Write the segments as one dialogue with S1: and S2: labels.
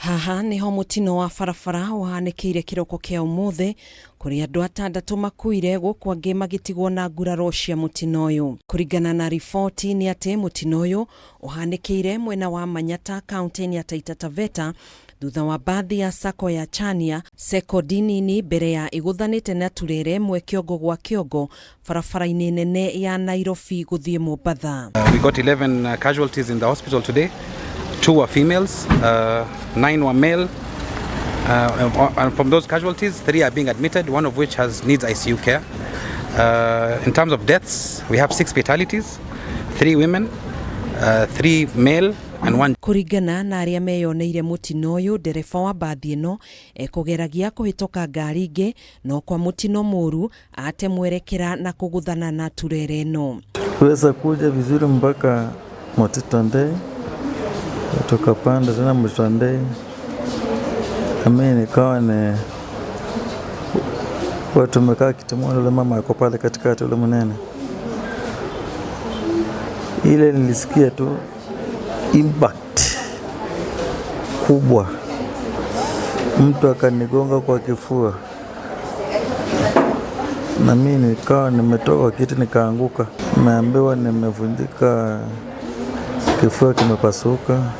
S1: Haha niho mutino wa barabara uhanikire kiroko kia umuthi kuri andu 6 makuire guku angi magitigwo na nguraro cia mutino uyu. Kuringana na ripoti ni ati mutino uyu uhanikire mwena wa Manyata kaunti ya Taita Taveta thutha wa bathi ya sako ya Chania sekodini mbere ya iguthanite na turere mwe kiongo gwa kiongo barabara-ini nene ya Nairobi guthie Mombasa.
S2: We got 11 casualties in the hospital today. 2 were females, 9 were male. And from those casualties, 3 are being admitted, one of which needs ICU care. In terms of deaths, we have 6 fatalities, 3 women, 3 male and 1.
S1: Kuringana na aria meyoneire mutino uyu, ndereba wa bathi ino ekugeragia kuhitoka ngari ingi no kwa mutino muru ate mwerekera na kuguthana na turere ino.
S3: Tuweza kuja vizuri mpaka Motitondei, tukapanda tena Mtondei. Mimi nikawa ni watu tumekaa kitimoni, ule mama yuko pale katikati, ule mnene. Ile nilisikia tu impact kubwa, mtu akanigonga kwa kifua na mimi nikawa nimetoka kiti nikaanguka. Nimeambiwa nimevunjika, kifua kimepasuka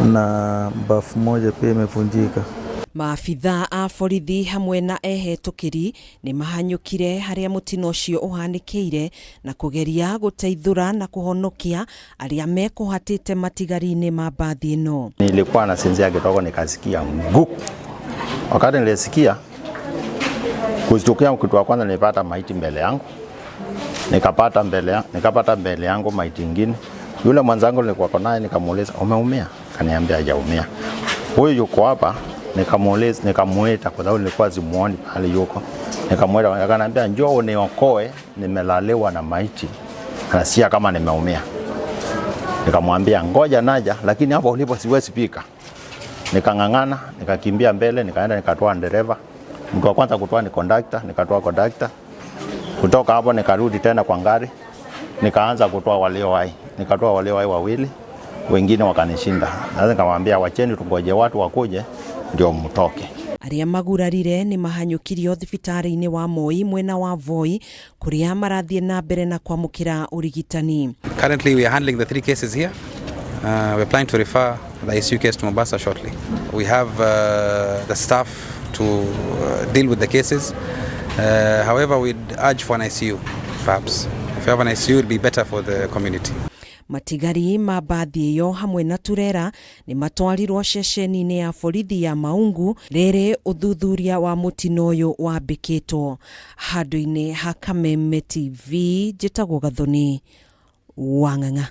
S3: na bafu moja pia imevunjika.
S1: Maafitha a borithi hamwe na ehetukiri ni mahanyukire haria mutino ucio uhanikire na kugeria guteithura na kuhonokia aria mekuhatite matigari-ini ma bathi ino.
S4: Nilikuwa nasinzia kidogo nikasikia nguk. Wakati nilisikia kuzitokea, kitu wa kwanza nilipata maiti mbele yangu. Nikapata mbele yangu maiti nyingine. Yule mwanzangu nilikuwa naye nikamuuliza, umeumia? Kaniambia hajaumia. Huyu yuko hapa, nikamuuliza, nikamuita kwa sababu nilikuwa simuoni pale yuko. Nikamuita, akaniambia njoo uniokoe, nimelalewa na maiti. Anasikia kama nimeumia. Nikamwambia ngoja naja, lakini hapo ulipo siwezi pika. Nikangangana, nikakimbia mbele, nikaenda nikatoa dereva. Mtu wa kwanza kutoa ni conductor, nikatoa conductor. Kutoka hapo nikarudi tena kwa ngari, nikaanza kutoa waliowahi. Nikatoa waliowahi wawili, wengine wakanishinda. Sasa nikamwambia wacheni tungoje watu wakuje ndio mtoke.
S1: Aria magurarire ni mahanyukirio thibitari-ini wa Moi mwena wa Voi kuria marathie na mbere na kwamukira urigitani.
S2: Currently we are handling the 3 cases here. We are planning to refer the ICU case to Mombasa shortly. We have the staff to deal with the cases. However, we'd urge for an ICU, perhaps. If you have an ICU, it will be better for the community.
S1: Matigari ma bathi iyo hamwe na turera ni matwarirwo ceceni-ini ya borithi ya Maungu riri uthuthuria wa mutino uyu wambikitwo. Handu-ini ha Kameme TV, njitagwo Gathoni Wang'ang'a.